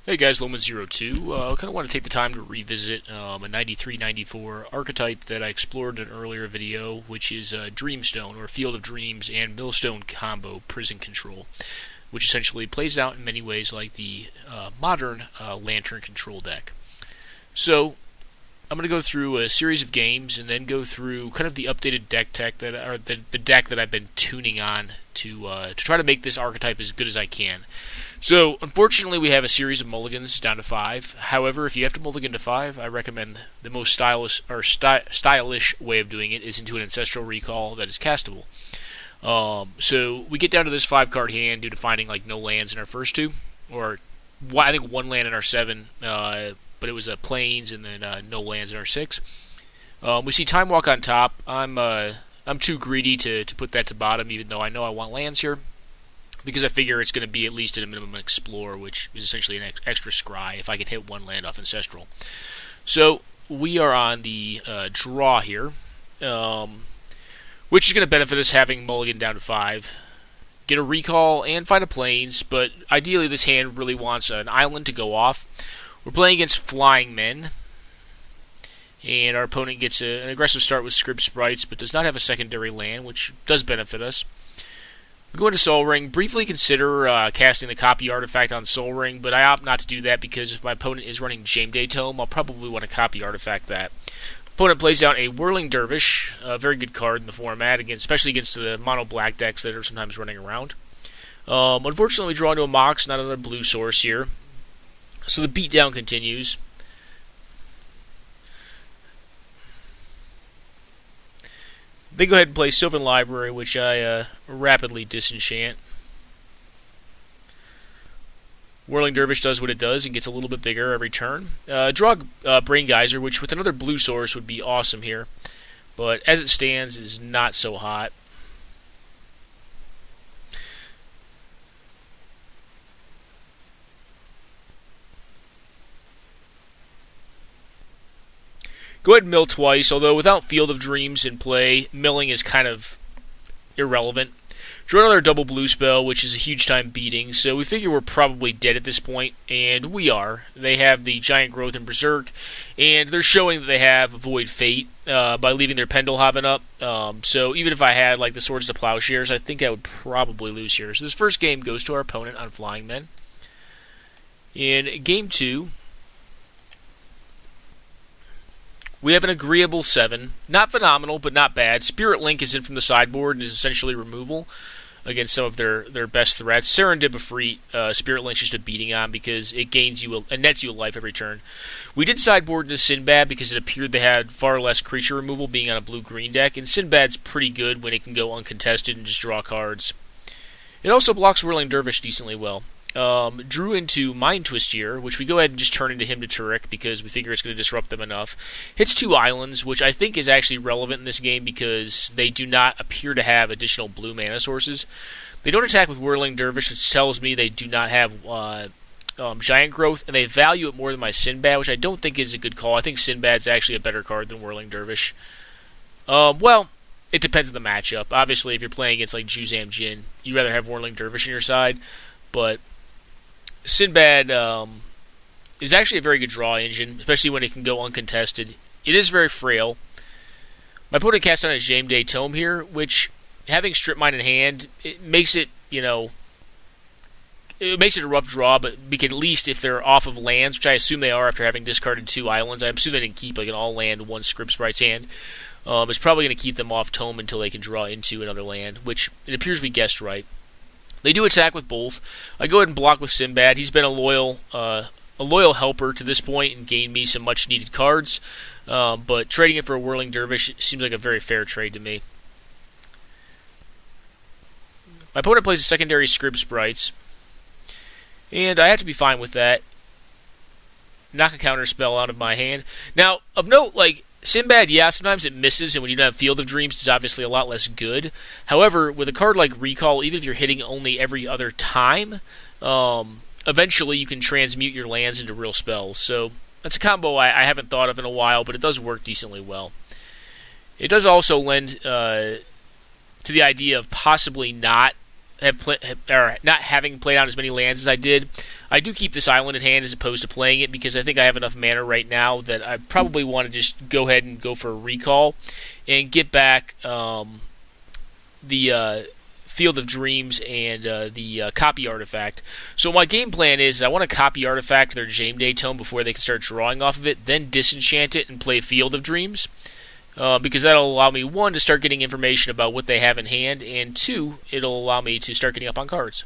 Hey guys, Loman02. I kind of want to take the time to revisit a 93-94 archetype that I explored in an earlier video, which is Dreamstone, or Field of Dreams, and Millstone combo Prison Control, which essentially plays out in many ways like the modern Lantern control deck. So, I'm going to go through a series of games and then go through kind of the updated deck tech the deck that I've been tuning on to try to make this archetype as good as I can. So, unfortunately, we have a series of mulligans down to 5. However, if you have to mulligan to 5, I recommend the most stylish way of doing it is into an Ancestral Recall that is castable. So, we get down to this 5-card hand due to finding like no lands in our first 2, or I think 1 land in our 7, but it was plains and then no lands in our 6. We see Time Walk on top. I'm too greedy to put that to bottom, even though I know I want lands here, because I figure it's going to be at least at a minimum an Explore, which is essentially an extra scry if I can hit 1 land off Ancestral. So we are on the draw here, which is going to benefit us having mulligan down to 5. Get a recall and find a plains, but ideally this hand really wants an island to go off. We're playing against Flying Men, and our opponent gets an aggressive start with Script Sprites, but does not have a secondary land, which does benefit us. We go into Soul Ring, briefly consider casting the copy artifact on Soul Ring, but I opt not to do that because if my opponent is running Jameday Tome, I'll probably want to copy artifact that. Opponent plays out a Whirling Dervish, a very good card in the format, especially against the mono black decks that are sometimes running around. Unfortunately, we draw into a Mox, not another blue source here. So the beatdown continues. They go ahead and play Sylvan Library, which I rapidly disenchant. Whirling Dervish does what it does and gets a little bit bigger every turn. Draw Brain Geyser, which with another blue source would be awesome here, but as it stands is not so hot. Go ahead and mill twice, although without Field of Dreams in play, milling is kind of irrelevant. Draw another double blue spell, which is a huge time beating, so we figure we're probably dead at this point, and we are. They have the Giant Growth and Berserk, and they're showing that they have Void Fate by leaving their Pendelhaven up. So even if I had like the Swords to Plowshares, I think I would probably lose here. So this first game goes to our opponent on Flying Men. In Game 2, we have an agreeable 7. Not phenomenal, but not bad. Spirit Link is in from the sideboard and is essentially removal against some of their best threats. Serendip Efreet, Spirit Link's just a beating on because it gains you and nets you a life every turn. We did sideboard into Sindbad because it appeared they had far less creature removal being on a blue-green deck, and Sindbad's pretty good when it can go uncontested and just draw cards. It also blocks Whirling Dervish decently well. Drew into Mind Twist here, which we go ahead and just turn into him to Turek because we figure it's going to disrupt them enough. Hits 2 islands, which I think is actually relevant in this game because they do not appear to have additional blue mana sources. They don't attack with Whirling Dervish, which tells me they do not have Giant Growth, and they value it more than my Sindbad, which I don't think is a good call. I think Sindbad's actually a better card than Whirling Dervish. Well, it depends on the matchup. Obviously, if you're playing against like Juzam Jin, you'd rather have Whirling Dervish on your side, but Sindbad is actually a very good draw engine, especially when it can go uncontested. It is very frail. My opponent casts on a Jameday Tome here, which, having Strip Mine in hand, it makes it, it makes it a rough draw, but we can at least, if they're off of lands, which I assume they are after having discarded 2 islands, I assume they didn't keep like an all-land 1 Script Sprite's hand, it's probably going to keep them off Tome until they can draw into another land, which it appears we guessed right. They do attack with both. I go ahead and block with Sindbad. He's been a loyal helper to this point and gained me some much-needed cards. But trading it for a Whirling Dervish seems like a very fair trade to me. My opponent plays a secondary Script Sprites, and I have to be fine with that. Knock a counter spell out of my hand. Now, of note, Sindbad, yeah, sometimes it misses, and when you don't have Field of Dreams, it's obviously a lot less good. However, with a card like Recall, even if you're hitting only every other time, eventually you can transmute your lands into real spells. So that's a combo I haven't thought of in a while, but it does work decently well. It does also lend to the idea of possibly not or not having played out as many lands as I did, I do keep this island in hand as opposed to playing it because I think I have enough mana right now that I probably want to just go ahead and go for a recall and get back the Field of Dreams and the copy artifact. So my game plan is I want to copy artifact their Jame Tome before they can start drawing off of it, then disenchant it and play Field of Dreams. Because that'll allow me, one, to start getting information about what they have in hand, and two, it'll allow me to start getting up on cards.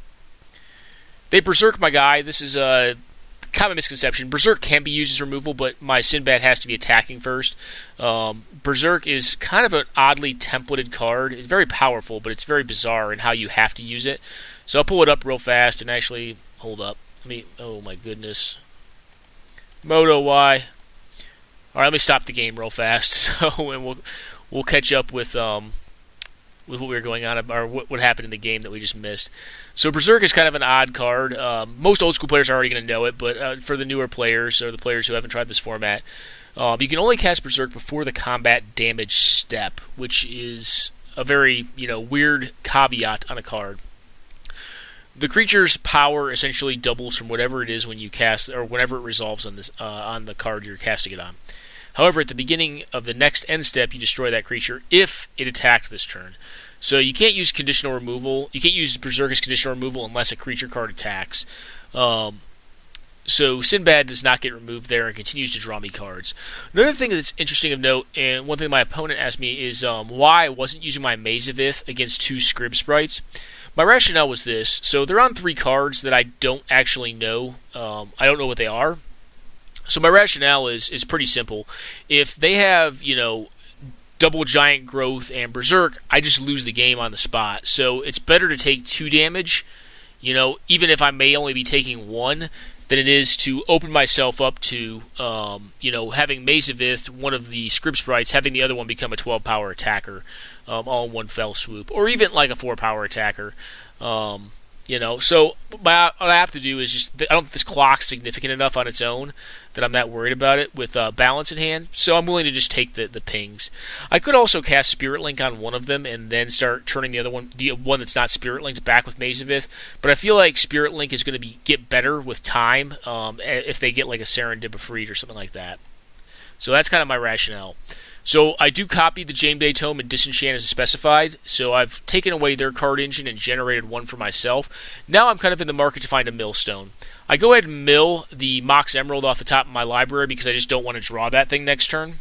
They Berserk my guy. This is a common misconception. Berserk can be used as removal, but my Sindbad has to be attacking first. Berserk is kind of an oddly templated card. It's very powerful, but it's very bizarre in how you have to use it. So I'll pull it up real fast and actually, hold up. Oh my goodness. Moto Y. All right, let me stop the game real fast, and we'll catch up with what we were going on, or what happened in the game that we just missed. So Berserk is kind of an odd card. Most old school players are already going to know it, but for the newer players or the players who haven't tried this format, you can only cast Berserk before the combat damage step, which is a very weird caveat on a card. The creature's power essentially doubles from whatever it is when you cast, or whenever it resolves on this on the card you're casting it on. However, at the beginning of the next end step, you destroy that creature if it attacked this turn. So you can't use conditional removal. You can't use Berserk as conditional removal unless a creature card attacks. So Sindbad does not get removed there and continues to draw me cards. Another thing that's interesting of note, and one thing my opponent asked me, is why I wasn't using my Maze of Ith against 2 Scrib Sprites. My rationale was this. So they're on 3 cards that I don't actually know. I don't know what they are. So my rationale is pretty simple. If they have, double Giant Growth and Berserk, I just lose the game on the spot. So it's better to take 2 damage, even if I may only be taking 1, than it is to open myself up to, having Maze of Ith, one of the Scrib Sprites, having the other one become a 12-power attacker, all in one fell swoop, or even like a 4-power attacker. So what I have to do is just, I don't think this clock's significant enough on its own that I'm not worried about it with balance in hand, so I'm willing to just take the pings. I could also cast Spirit Link on one of them and then start turning the one that's not Spirit Linked, back with Maze of Ith, but I feel like Spirit Link is going to get better with time if they get like a Serendib Freed or something like that. So that's kind of my rationale. So I do copy the Jame Tome and disenchant as specified, so I've taken away their card engine and generated one for myself. Now I'm kind of in the market to find a Millstone. I go ahead and mill the Mox Emerald off the top of my library because I just don't want to draw that thing next turn.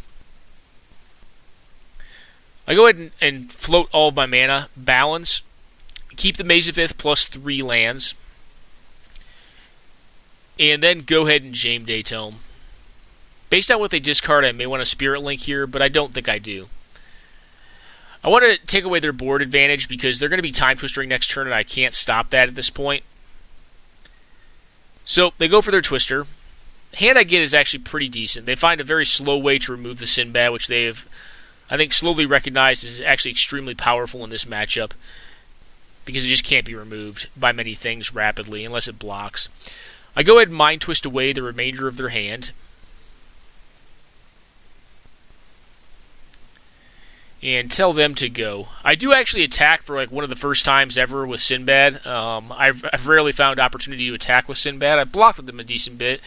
I go ahead and float all of my mana, balance, keep the Maze of Ith plus 3 lands, and then go ahead and Jame Tome. Based on what they discard, I may want a Spirit Link here, but I don't think I do. I want to take away their board advantage because they're going to be Time Twistering next turn, and I can't stop that at this point. So they go for their Twister. Hand I get is actually pretty decent. They find a very slow way to remove the Sindbad, which they have, I think, slowly recognized is actually extremely powerful in this matchup because it just can't be removed by many things rapidly unless it blocks. I go ahead and Mind Twist away the remainder of their hand. And tell them to go. I do actually attack for like one of the first times ever with Sindbad. I've rarely found opportunity to attack with Sindbad. I've blocked with him a decent bit,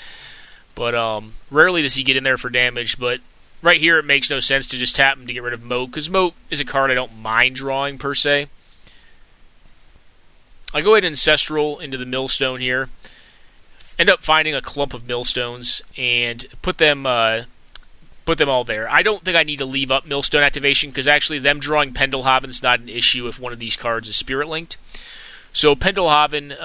but rarely does he get in there for damage. But right here, it makes no sense to just tap him to get rid of Moat, because Moat is a card I don't mind drawing per se. I go ahead and Ancestral into the Millstone here. End up finding a clump of Millstones and put them all there. I don't think I need to leave up Millstone activation because actually them drawing Pendelhaven's not an issue if one of these cards is Spirit Linked. So Pendelhaven,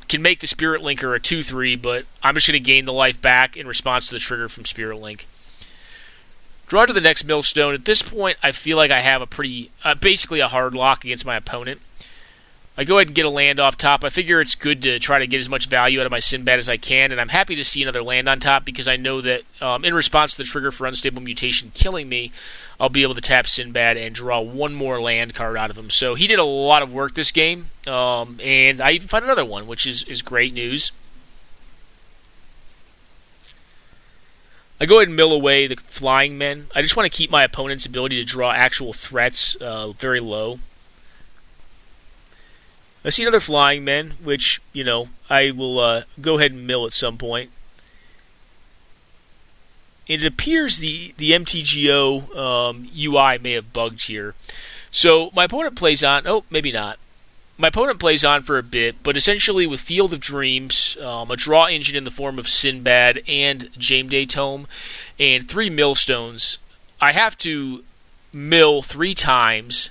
can make the Spirit Linker a 2/3, but I'm just going to gain the life back in response to the trigger from Spirit Link. Draw to the next Millstone. At this point, I feel like I have a pretty, basically a hard lock against my opponent. I go ahead and get a land off top. I figure it's good to try to get as much value out of my Sindbad as I can, and I'm happy to see another land on top because I know that in response to the trigger for Unstable Mutation killing me, I'll be able to tap Sindbad and draw one more land card out of him. So he did a lot of work this game, and I even found another one, which is great news. I go ahead and mill away the Flying Men. I just want to keep my opponent's ability to draw actual threats very low. I see another Flying Men, which, I will go ahead and mill at some point. It appears the MTGO UI may have bugged here. So my opponent plays on... Oh, maybe not. My opponent plays on for a bit, but essentially with Field of Dreams, a draw engine in the form of Sindbad and Jameday Tome, and 3 Millstones, I have to mill 3 times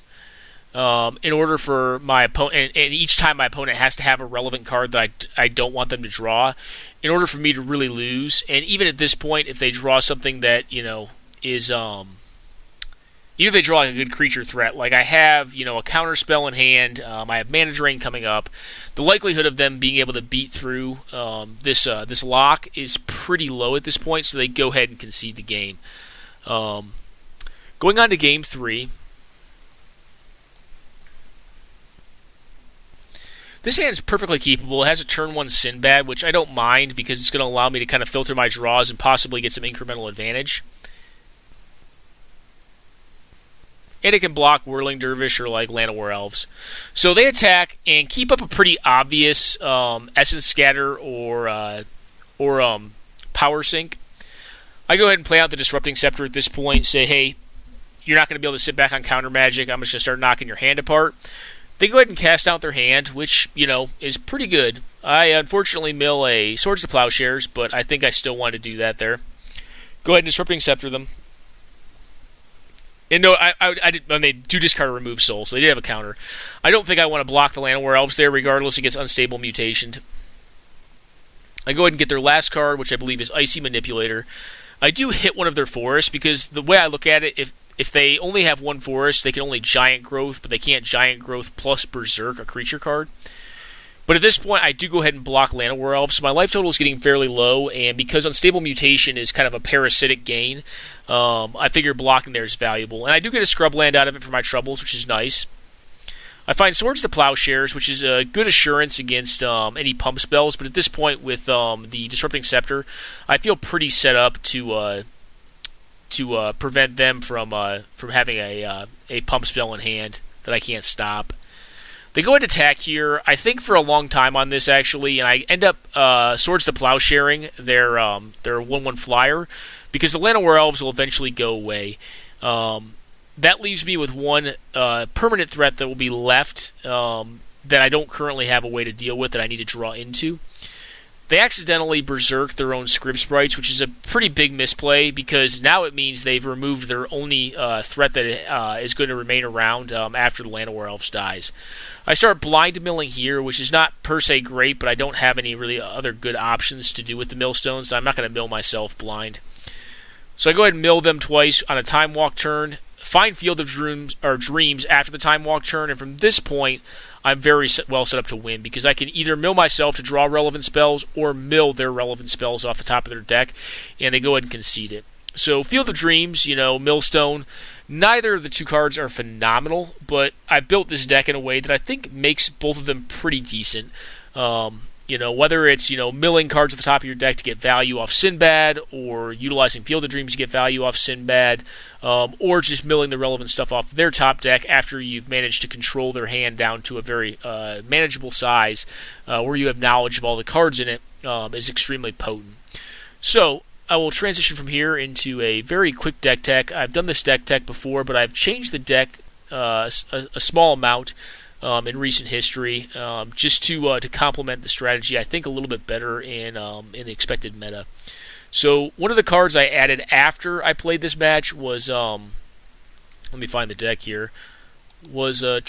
in order for my opponent, and each time my opponent has to have a relevant card that I don't want them to draw, in order for me to really lose. And even at this point, if they draw something that, is... Even if they draw like a good creature threat, like I have, a counter spell in hand, I have Mana Drain coming up, the likelihood of them being able to beat through this lock is pretty low at this point, so they go ahead and concede the game. Going on to Game 3. This hand is perfectly keepable. It has a turn 1 Sindbad, which I don't mind because it's going to allow me to kind of filter my draws and possibly get some incremental advantage. And it can block Whirling Dervish or like Llanowar Elves. So they attack and keep up a pretty obvious Essence Scatter or Power Sink. I go ahead and play out the Disrupting Scepter at this point. Say, hey, you're not going to be able to sit back on counter magic. I'm just going to start knocking your hand apart. They go ahead and cast out their hand, which, is pretty good. I unfortunately mill a Swords to Plowshares, but I think I still want to do that there. Go ahead and Disrupting Scepter them. And no, I did. They do discard a Remove Soul, so they did have a counter. I don't think I want to block the Llanowar Elves there, regardless. It gets Unstable Mutationed. I go ahead and get their last card, which I believe is Icy Manipulator. I do hit one of their forests, because the way I look at it, if they only have one forest, they can only Giant Growth, but they can't Giant Growth plus Berserk, a creature card. But at this point, I do go ahead and block Llanowar Elves, so my life total is getting fairly low, and because Unstable Mutation is kind of a parasitic gain, I figure blocking there is valuable. And I do get a Scrubland out of it for my troubles, which is nice. I find Swords to Plowshares, which is a good assurance against any pump spells, but at this point with the Disrupting Scepter, I feel pretty set up to prevent them from having a pump spell in hand that I can't stop. They go into attack here, I think for a long time on this actually, and I end up Swords to Plowsharing their 1/1 flyer, because the Llanowar Elves will eventually go away. That leaves me with one permanent threat that will be left that I don't currently have a way to deal with that I need to draw into. They accidentally berserk their own Scrib Sprites, which is a pretty big misplay, because now it means they've removed their only threat that is going to remain around after the Llanowar Elves dies. I start blind milling here, which is not per se great, but I don't have any really other good options to do with the Millstones, so I'm not going to mill myself blind. So I go ahead and mill them twice on a Time Walk turn, find Field of Dreams after the Time Walk turn, and from this point, I'm very well set up to win, because I can either mill myself to draw relevant spells or mill their relevant spells off the top of their deck, and they go ahead and concede it. So Field of Dreams, Millstone, neither of the two cards are phenomenal, but I built this deck in a way that I think makes both of them pretty decent. Whether it's, milling cards at the top of your deck to get value off Sindbad, or utilizing Field of Dreams to get value off Sindbad, or just milling the relevant stuff off their top deck after you've managed to control their hand down to a very manageable size, where you have knowledge of all the cards in it, is extremely potent. So, I will transition from here into a very quick deck tech. I've done this deck tech before, but I've changed the deck a small amount in recent history, just to complement the strategy, I think, a little bit better in the expected meta. So one of the cards I added after I played this match was, let me find the deck here, was, where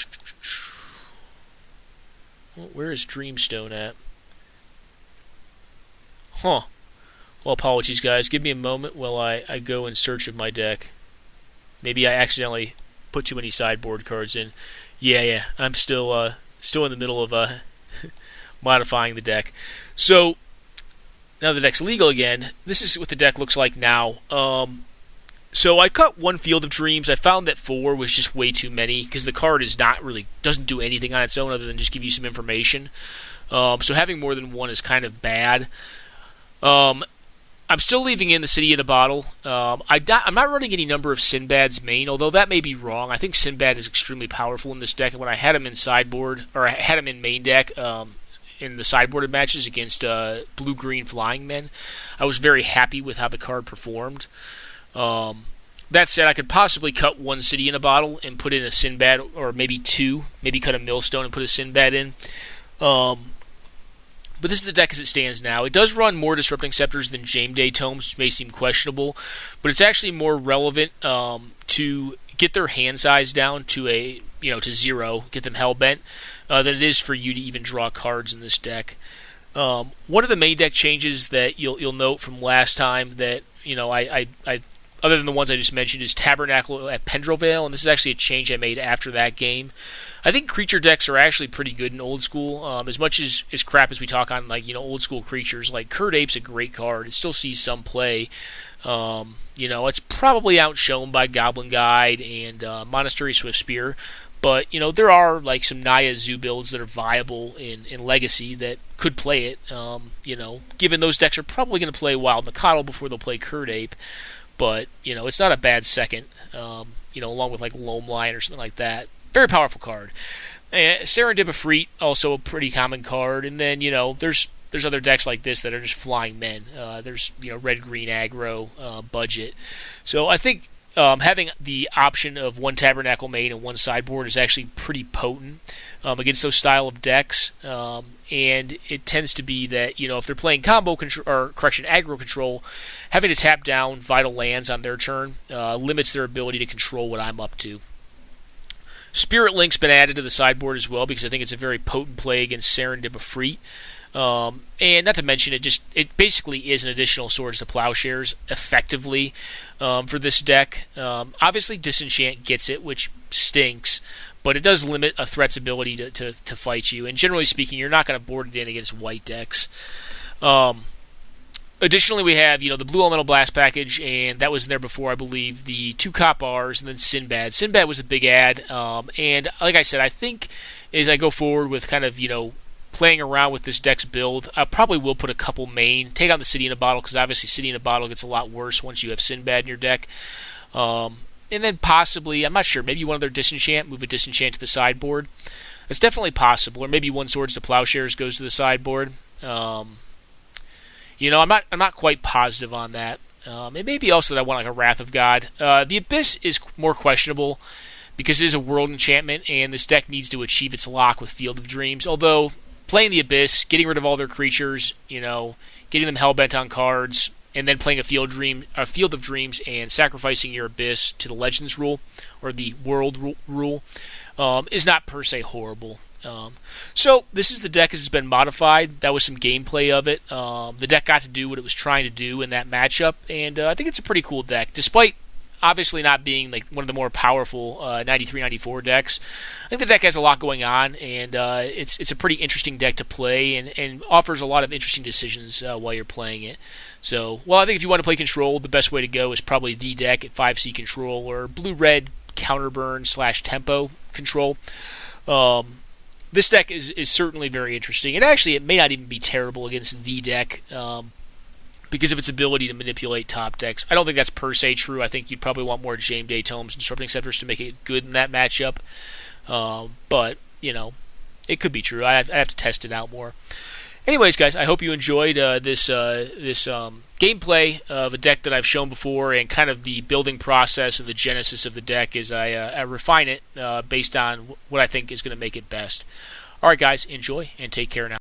is Dreamstone at? Huh. Well, apologies, guys. Give me a moment while I go in search of my deck. Maybe I accidentally put too many sideboard cards in. Yeah, I'm still in the middle of modifying the deck. So now the deck's legal again. This is what the deck looks like now. So I cut one Field of Dreams. I found that 4 was just way too many, because the card doesn't do anything on its own other than just give you some information. So having more than one is kind of bad. I'm still leaving in the City in a Bottle. I'm not running any number of Sindbad's main, although that may be wrong. I think Sindbad is extremely powerful in this deck, and when I had him in sideboard, or I had him in main deck in the sideboarded matches against blue-green Flying Men, I was very happy with how the card performed. That said, I could possibly cut one City in a Bottle and put in a Sindbad, or maybe two. Maybe cut a Millstone and put a Sindbad in. But this is the deck as it stands now. It does run more Disrupting Scepters than Jame Day Tomes, which may seem questionable, but it's actually more relevant to get their hand size down to to 0, get them hellbent, than it is for you to even draw cards in this deck. One of the main deck changes that you'll note from last time that I other than the ones I just mentioned, is Tabernacle at Pendrevale, and this is actually a change I made after that game. I think creature decks are actually pretty good in Old School. As much as crap as we talk on Old School creatures, like Curd Ape's a great card. It still sees some play. It's probably outshone by Goblin Guide and Monastery Swiftspear. But, there are some Naya Zoo builds that are viable in Legacy that could play it. Given those decks are probably going to play Wild Nacatl before they'll play Curd Ape. But, it's not a bad second, along with Loam Lion or something like that. Very powerful card. Serendipity, also a pretty common card. And then, there's other decks like this that are just Flying Men. There's, red-green aggro, budget. So I think having the option of one Tabernacle main and one sideboard is actually pretty potent against those style of decks. And it tends to be that, if they're playing combo control, aggro control, having to tap down vital lands on their turn limits their ability to control what I'm up to. Spirit Link's been added to the sideboard as well because I think it's a very potent play against Serendipity. And not to mention, it basically is an additional Swords to Plowshares effectively for this deck. Obviously, Disenchant gets it, which stinks, but it does limit a threat's ability to fight you. And generally speaking, you're not going to board it in against white decks. Additionally, we have the Blue Elemental Blast package, and that was in there before, I believe, the 2 Cop Bars, and then Sindbad. Sindbad was a big add, and like I said, I think as I go forward with kind of, playing around with this deck's build, I probably will put a couple main, take out the City in a Bottle, because obviously City in a Bottle gets a lot worse once you have Sindbad in your deck. And then possibly, I'm not sure, maybe one other Disenchant, move a Disenchant to the sideboard. It's definitely possible, or maybe one Swords to Plowshares goes to the sideboard. I'm not quite positive on that. It may be also that I want a Wrath of God. The Abyss is more questionable because it is a world enchantment, and this deck needs to achieve its lock with Field of Dreams. Although playing the Abyss, getting rid of all their creatures, getting them hellbent on cards, and then playing a Field of Dreams and sacrificing your Abyss to the Legends rule or the World rule is not per se horrible. So this is the deck as it's been modified. That was some gameplay of it. The deck got to do what it was trying to do in that matchup, and I think it's a pretty cool deck, despite obviously not being one of the more powerful 93-94 decks. I think the deck has a lot going on, and it's a pretty interesting deck to play, and offers a lot of interesting decisions while you're playing it. So, I think if you want to play Control, the best way to go is probably the deck at 5C Control or Blue-Red Counterburn / Tempo Control. This deck is certainly very interesting, and actually it may not even be terrible against the deck because of its ability to manipulate top decks. I don't think that's per se true. I think you'd probably want more Jame Day Tomes and Disrupting Scepters to make it good in that matchup. But, it could be true. I'd have to test it out more. Anyways, guys, I hope you enjoyed this gameplay of a deck that I've shown before and kind of the building process and the genesis of the deck as I refine it based on what I think is going to make it best. All right, guys, enjoy and take care now.